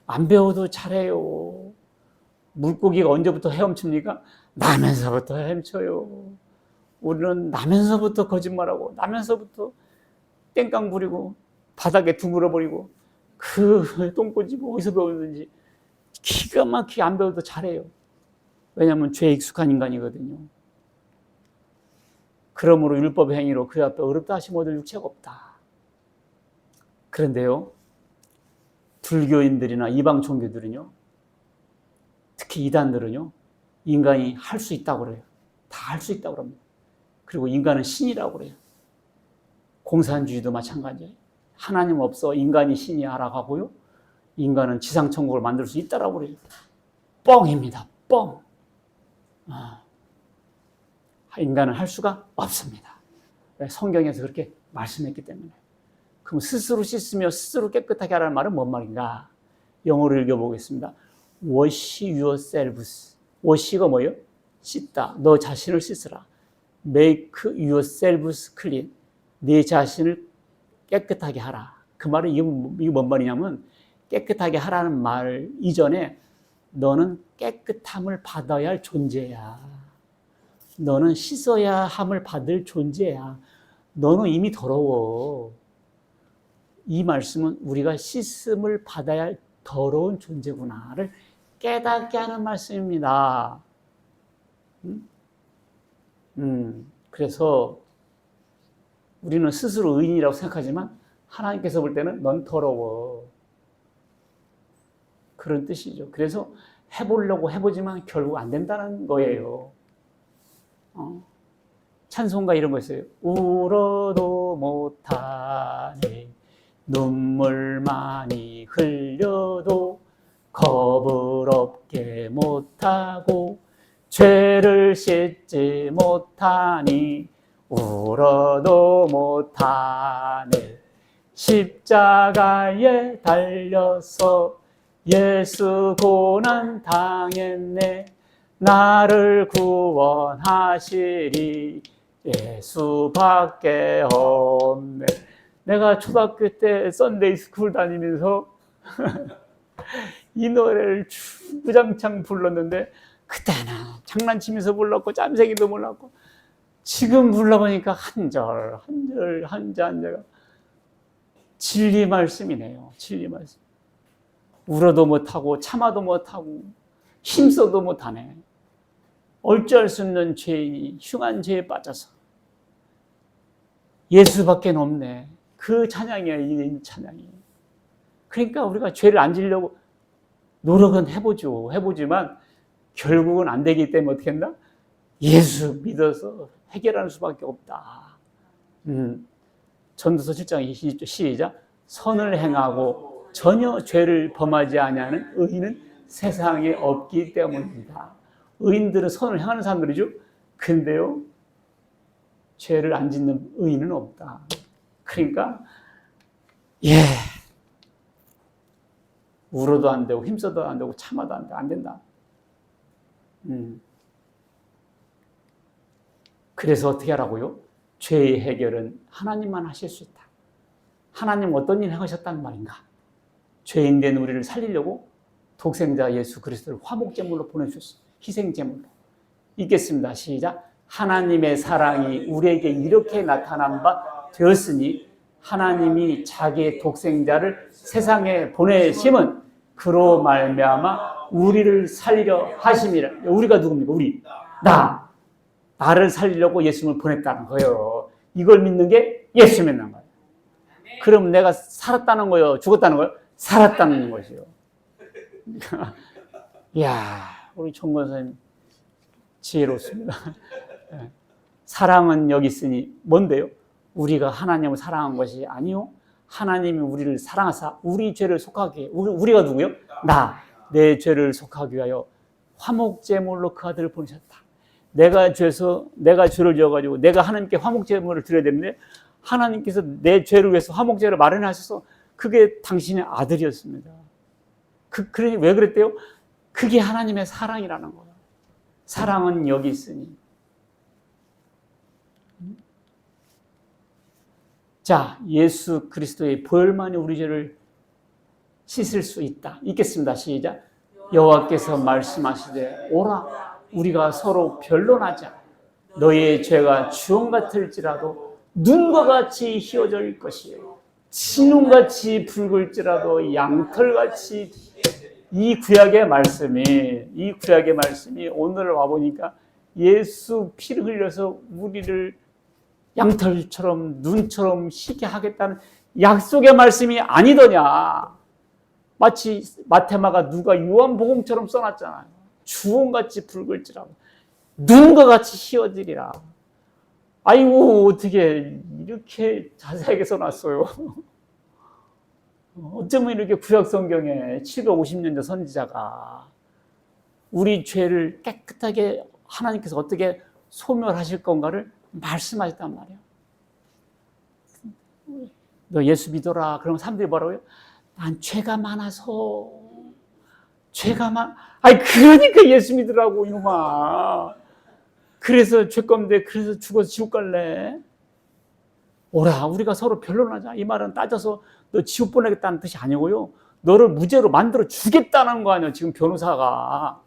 안 배워도 잘해요. 물고기가 언제부터 헤엄칩니까? 나면서부터 헤엄쳐요. 우리는 나면서부터 거짓말하고 나면서부터 땡깡 부리고 바닥에 둥그러 버리고 그 똥꼬집 어디서 배웠는지 기가 막히게 안 배워도 잘해요. 왜냐하면 죄에 익숙한 인간이거든요. 그러므로 율법의 행위로 그 앞에 어렵다 하시면 얻을 육체가 없다. 그런데요, 불교인들이나 이방 종교들은요, 특히 이단들은요, 인간이 할 수 있다고 그래요. 다 할 수 있다고 합니다. 그리고 인간은 신이라고 그래요. 공산주의도 마찬가지예요. 하나님 없어 인간이 신이야라고 하고요, 인간은 지상천국을 만들 수 있다라고 그래요. 뻥입니다. 뻥. 인간은 할 수가 없습니다. 성경에서 그렇게 말씀했기 때문에. 그럼 스스로 씻으며 스스로 깨끗하게 하라는 말은 뭔 말인가? 영어로 읽어보겠습니다. Wash yourselves. wash가 뭐예요? 씻다. 너 자신을 씻으라. Make yourselves clean. 네 자신을 깨끗하게 하라. 그 말은 이게 뭔 말이냐면 깨끗하게 하라는 말 이전에 너는 깨끗함을 받아야 할 존재야. 너는 씻어야 함을 받을 존재야. 너는 이미 더러워. 이 말씀은 우리가 씻음을 받아야 할 더러운 존재구나를 깨닫게 하는 말씀입니다. 그래서 우리는 스스로 의인이라고 생각하지만 하나님께서 볼 때는 넌 더러워. 그런 뜻이죠. 그래서 해보려고 해보지만 결국 안 된다는 거예요. 찬송가 이런 거 있어요. 울어도 못하네. 눈물 많이 흘려도 겁을 없게 못하고 죄를 씻지 못하니 울어도 못하네. 십자가에 달려서 예수 고난 당했네. 나를 구원하시리 예수밖에 없네. 내가 초등학교 때 썬데이 스쿨 다니면서 이 노래를 주구장창 불렀는데 그때는 장난치면서 불렀고 짬새기도 몰랐고 지금 불러보니까 한 절 한자가 진리 말씀이네요. 진리 말씀. 울어도 못하고 참아도 못하고 힘써도 못하네. 어찌할 수 없는 죄인이 흉한 죄에 빠져서 예수밖에 없네. 그 찬양이야, 이 찬양이. 그러니까 우리가 죄를 안 지려고 노력은 해보지만 결국은 안 되기 때문에 어떻게 한다? 예수 믿어서 해결하는 수밖에 없다. 전도서 7장 20절 시작. 선을 행하고 전혀 죄를 범하지 아니하는 의인은 세상에 없기 때문입니다. 의인들은 선을 행하는 사람들이죠. 근데요, 죄를 안 짓는 의인은 없다. 그러니까 울어도 안 되고 힘써도 안 되고 참아도 안 돼. 안 된다. 그래서 어떻게 하라고요? 죄의 해결은 하나님만 하실 수 있다. 하나님 어떤 일 하셨다는 말인가? 죄인 된 우리를 살리려고 독생자 예수 그리스도를 화목제물로 보내주셨어요. 희생제물로. 읽겠습니다. 시작. 하나님의 사랑이 우리에게 이렇게 나타난 바 되었으니 하나님이 자기의 독생자를 세상에 보내심은 그로 말미암아 우리를 살리려 하심이라. 우리가 누굽니까? 우리. 나를 살리려고 예수님을 보냈다는 거예요. 이걸 믿는 게 예수 믿는 거예요. 그럼 내가 살았다는 거예요? 죽었다는 거예요? 살았다는 것이요. 이야, 우리 총권사님 지혜롭습니다. 사랑은 여기 있으니 뭔데요? 우리가 하나님을 사랑한 것이 아니요. 하나님이 우리를 사랑하사 우리 죄를 속하게, 우리가 누구요? 내 죄를 속하기 위하여 화목제물로 그 아들을 보내셨다. 내가 죄를 지어가지고 내가 하나님께 화목제물을 드려야 되는데 하나님께서 내 죄를 위해서 화목제를 마련하셔서 그게 당신의 아들이었습니다. 그러니 왜 그랬대요? 그게 하나님의 사랑이라는 거예요. 사랑은 여기 있으니. 자, 예수 그리스도의 보혈만이 우리 죄를 씻을 수 있다. 읽겠습니다. 시작. 여호와께서 말씀하시되 오라 우리가 서로 변론하자. 너희의 죄가 주홍 같을지라도 눈과 같이 희어질 것이요 진홍같이 붉을지라도 양털같이. 이 구약의 말씀이 오늘 와보니까 예수 피를 흘려서 우리를 양털처럼 눈처럼 희게 하겠다는 약속의 말씀이 아니더냐. 마치 마테마가 누가 요한복음처럼 써놨잖아요. 주홍같이 붉을지라도 눈과 같이 희어지리라. 아이고 어떻게 이렇게 자세하게 써놨어요. 어쩌면 이렇게 구약 성경에 750년 전 선지자가 우리 죄를 깨끗하게 하나님께서 어떻게 소멸하실 건가를 말씀하셨단 말이에요. 너 예수 믿어라. 그러면 사람들이 뭐라고요? 난 죄가 많아서. 그러니까 예수 믿으라고 이놈아. 그래서 죄건데 그래서 죽어서 지옥 갈래? 오라 우리가 서로 변론하자. 이 말은 따져서 너 지옥 보내겠다는 뜻이 아니고요. 너를 무죄로 만들어 주겠다는 거 아니야. 지금 변호사가.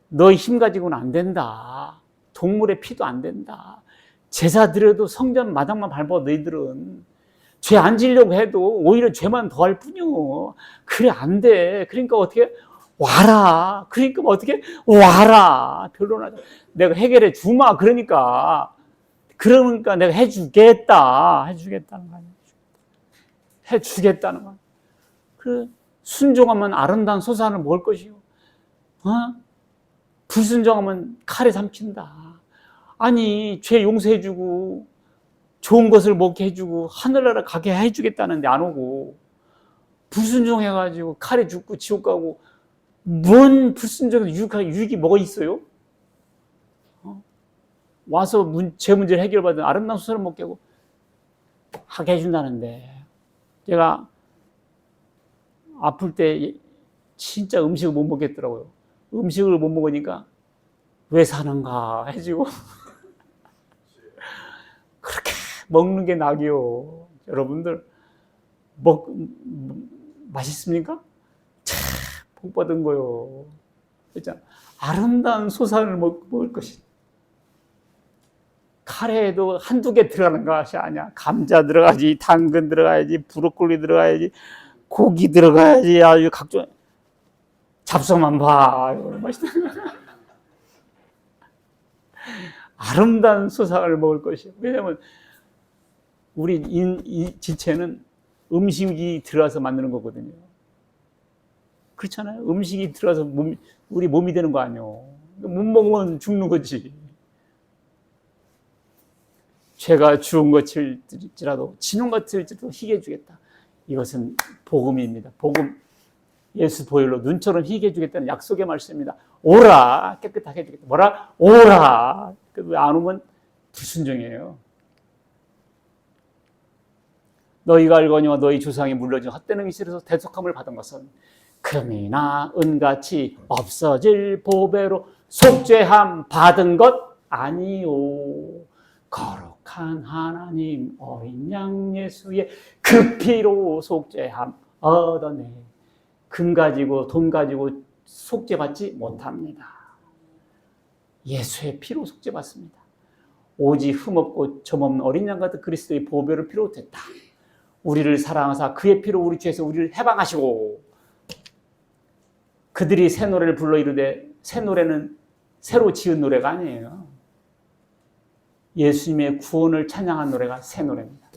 너의 힘 가지고는 안 된다. 동물의 피도 안 된다. 제사 드려도 성전 마당만 밟아. 너희들은 죄 안 지려고 해도 오히려 죄만 더할 뿐이요. 그래 안 돼. 그러니까 어떻게 와라. 그러니까 어떻게 와라. 변론하자. 내가 해결해 주마. 그러니까 내가 해주겠다는 거 아니야. 해주겠다는 거야. 그 순종하면 아름다운 소산을 먹을 것이요. 불순종하면 칼에 삼킨다. 아니 죄 용서해주고 좋은 것을 먹게 해주고 하늘나라 가게 해주겠다는데 안 오고 불순종해가지고 칼에 죽고 지옥 가고 뭔 불순종에 유익이 뭐가 있어요? 와서 죄 문제를 해결받은 아름다운 소산을 먹게 하고 하게 해준다는데 제가 아플 때 진짜 음식을 못 먹겠더라고요. 음식을 못 먹으니까 왜 사는가 해지고 그렇게 먹는 게 낙이요. 여러분들 맛있습니까? 참 복 받은 거요. 그렇잖아. 아름다운 소산을 먹을 것이. 카레에도 한두 개 들어가는 것이 아니야. 감자 들어가야지, 당근 들어가야지, 브로콜리 들어가야지, 고기 들어가야지, 아주 각종 잡숴만 봐. 맛있다. 아름다운 소상을 먹을 것이요. 왜냐하면 우리 이 지체는 음식이 들어가서 만드는 거거든요. 그렇잖아요. 음식이 들어가서 우리 몸이 되는 거 아니에요. 못 먹으면 죽는 거지. 죄가 주운 것일지라도 진홍 같을지라도 희게 해주겠다. 이것은 복음입니다. 복음. 예수 보혈로 눈처럼 희게 해주겠다는 약속의 말씀입니다. 오라 깨끗하게 해주겠다. 뭐라? 오라. 왜 안 오면 불순종이에요. 너희가 알거니와 너희 조상이 물려준 헛되는 기술에서 대속함을 받은 것은 금이나 은같이 없어질 보배로 속죄함 받은 것 아니요. 거룩한 하나님 어린 양 예수의 그 피로 속죄함 얻어내. 금 가지고 돈 가지고 속죄받지 못합니다. 예수의 피로 속죄받습니다. 오직 흠없고 점없는 어린 양 같은 그리스도의 보배를 피로 됐다. 우리를 사랑하사 그의 피로 우리 죄에서 우리를 해방하시고. 그들이 새 노래를 불러 이르되 새 노래는 새로 지은 노래가 아니에요. 예수님의 구원을 찬양한 노래가 새 노래입니다.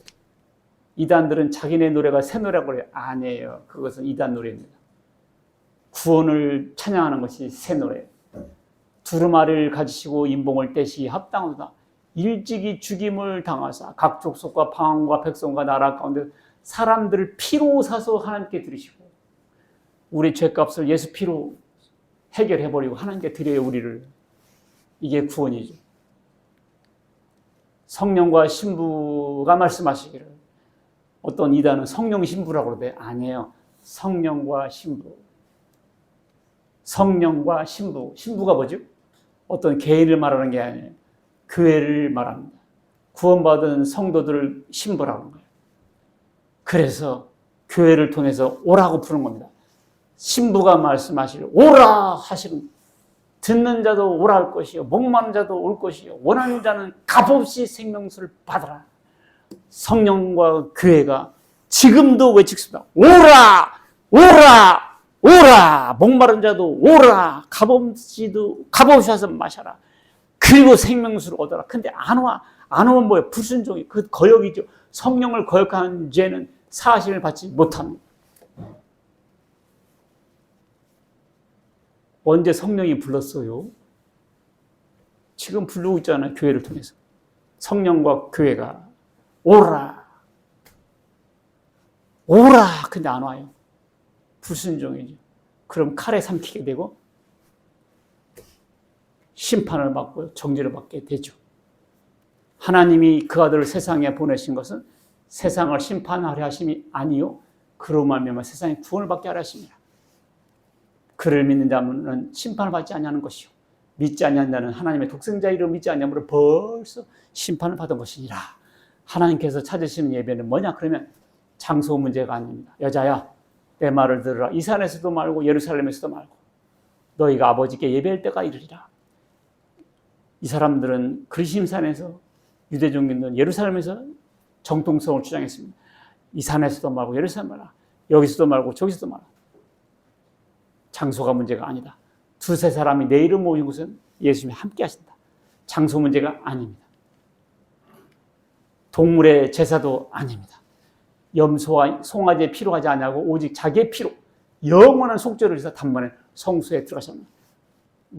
이단들은 자기네 노래가 새 노래라고 해요. 아니에요. 그것은 이단 노래입니다. 구원을 찬양하는 것이 새 노래예요. 두루마리를 가지시고 인봉을 떼시 합당하다. 일찍이 죽임을 당하사 각 족속과 방언과 백성과 나라 가운데 사람들을 피로 사서 하나님께 드리시고 우리 죄값을 예수 피로 해결해버리고 하나님께 드려요. 우리를. 이게 구원이죠. 성령과 신부가 말씀하시기를 어떤 이단은 성령 신부라고 그러대. 아니에요. 성령과 신부. 성령과 신부. 신부가 뭐죠? 어떤 개인을 말하는 게 아니에요. 교회를 말합니다. 구원받은 성도들을 신부라는 거예요. 그래서 교회를 통해서 오라고 부르는 겁니다. 신부가 말씀하시길 오라 하시는, 듣는 자도 오라 할 것이요 목마른 자도 올 것이요 원하는 자는 값없이 생명수를 받아라. 성령과 교회가 지금도 외치습니다. 오라 오라 오라. 목마른 자도 오라. 값없이 와서 마셔라. 그리고 생명수를 얻어라. 근데 안 와. 안 오면 뭐예요? 불순종이. 그 거역이죠. 성령을 거역한 죄는 사하심을 받지 못합니다. 언제 성령이 불렀어요? 지금 부르고 있잖아요. 교회를 통해서. 성령과 교회가 오라. 오라. 근데 안 와요. 불순종이죠. 그럼 칼에 삼키게 되고 심판을 받고 정죄를 받게 되죠. 하나님이 그 아들을 세상에 보내신 것은 세상을 심판하려 하심이 아니요 그로 말미암아 세상에 구원을 받게 하려 하심이라. 그를 믿는 자는 심판을 받지 아니하는 것이요 믿지 아니한 자는 하나님의 독생자 이름 믿지 아니함으로 벌써 심판을 받은 것이니라. 하나님께서 찾으시는 예배는 뭐냐? 그러면 장소 문제가 아닙니다. 여자야 내 말을 들으라. 이 산에서도 말고 예루살렘에서도 말고 너희가 아버지께 예배할 때가 이르리라. 이 사람들은 그리심산에서 유대종교는 예루살렘에서 정통성을 주장했습니다. 이 산에서도 말고 예루살렘 말라. 여기서도 말고 저기서도 말라. 장소가 문제가 아니다. 두세 사람이 내 이름 모인 곳은 예수님이 함께 하신다. 장소 문제가 아닙니다. 동물의 제사도 아닙니다. 염소와 송아지의 피로 하지 않냐고 오직 자기의 피로 영원한 속죄를 해서 단번에 성소에 들어가셨습니다.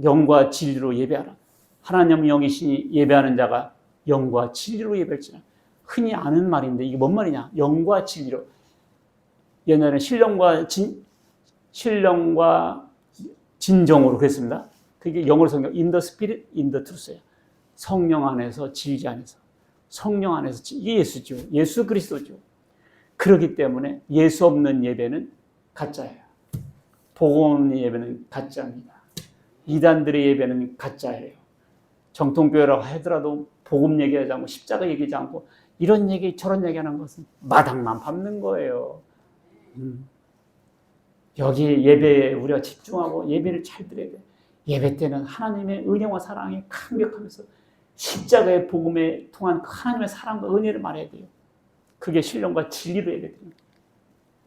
영과 진리로 예배하라. 하나님 영이시니 예배하는 자가 영과 진리로 예배할지라. 흔히 아는 말인데 이게 뭔 말이냐? 영과 진리로. 옛날에는 신령과 진정으로 그랬습니다. 그게 영어로 성경 in the spirit, in the truth예요. 성령 안에서 진리 안에서. 성령 안에서 이게 예수죠. 예수 그리스도죠. 그렇기 때문에 예수 없는 예배는 가짜예요. 복음 없는 예배는 가짜입니다. 이단들의 예배는 가짜예요. 정통교회라고 하더라도 복음 얘기하지 않고 십자가 얘기하지 않고 이런 얘기 저런 얘기하는 것은 마당만 밟는 거예요. 여기 예배에 우리가 집중하고 예배를 잘 드려야 돼. 예배 때는 하나님의 은혜와 사랑이 강력하면서 십자가의 복음에 통한 하나님의 사랑과 은혜를 말해야 돼요. 그게 신령과 진리로 예배됩니다.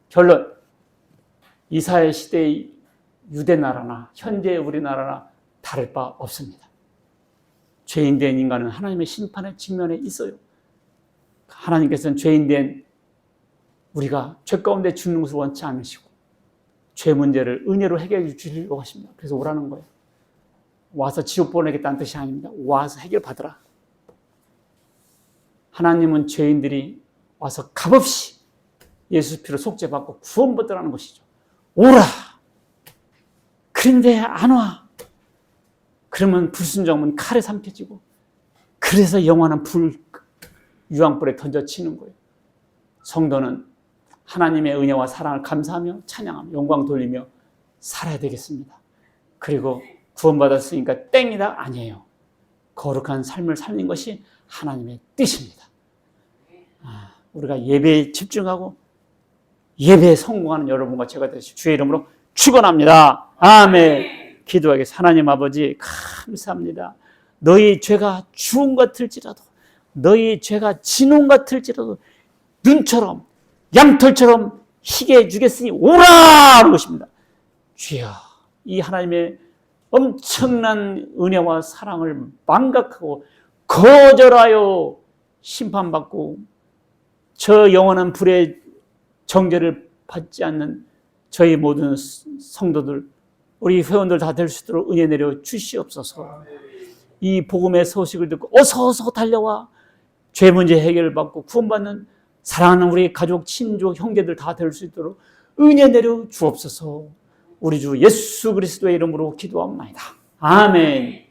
결론, 이사야 시대의 유대 나라나 현재의 우리나라나 다를 바 없습니다. 죄인된 인간은 하나님의 심판의 직면에 있어요. 하나님께서는 죄인된 우리가 죄 가운데 죽는 것을 원치 않으시고 죄 문제를 은혜로 해결해 주시려고 하십니다. 그래서 오라는 거예요. 와서 지옥 보내겠다는 뜻이 아닙니다. 와서 해결받으라. 하나님은 죄인들이 와서 값없이 예수 피로 속죄받고 구원받으라는 것이죠. 오라! 그런데 안 와. 그러면 불순종은 칼에 삼켜지고 그래서 영원한 유황불에 던져치는 거예요. 성도는 하나님의 은혜와 사랑을 감사하며 찬양하며 영광 돌리며 살아야 되겠습니다. 그리고 구원받았으니까 땡이다 아니에요. 거룩한 삶을 사는 것이 하나님의 뜻입니다. 우리가 예배에 집중하고 예배에 성공하는 여러분과 제가 되시고 주의 이름으로 축원합니다. 아멘. 기도하겠습니다. 하나님 아버지 감사합니다. 너희 죄가 주홍 같을지라도 너희 죄가 진홍 같을지라도 눈처럼 양털처럼 희게 해주겠으니 오라 하는 것입니다. 주여, 이 하나님의 엄청난 은혜와 사랑을 망각하고 거절하여 심판받고 저 영원한 불의 정죄를 받지 않는 저희 모든 성도들, 우리 회원들 다 될 수 있도록 은혜 내려 주시옵소서. 이 복음의 소식을 듣고 어서 달려와 죄 문제 해결을 받고 구원받는 사랑하는 우리 가족, 친족, 형제들 다 될 수 있도록 은혜 내려 주옵소서. 우리 주 예수 그리스도의 이름으로 기도합니다. 아멘.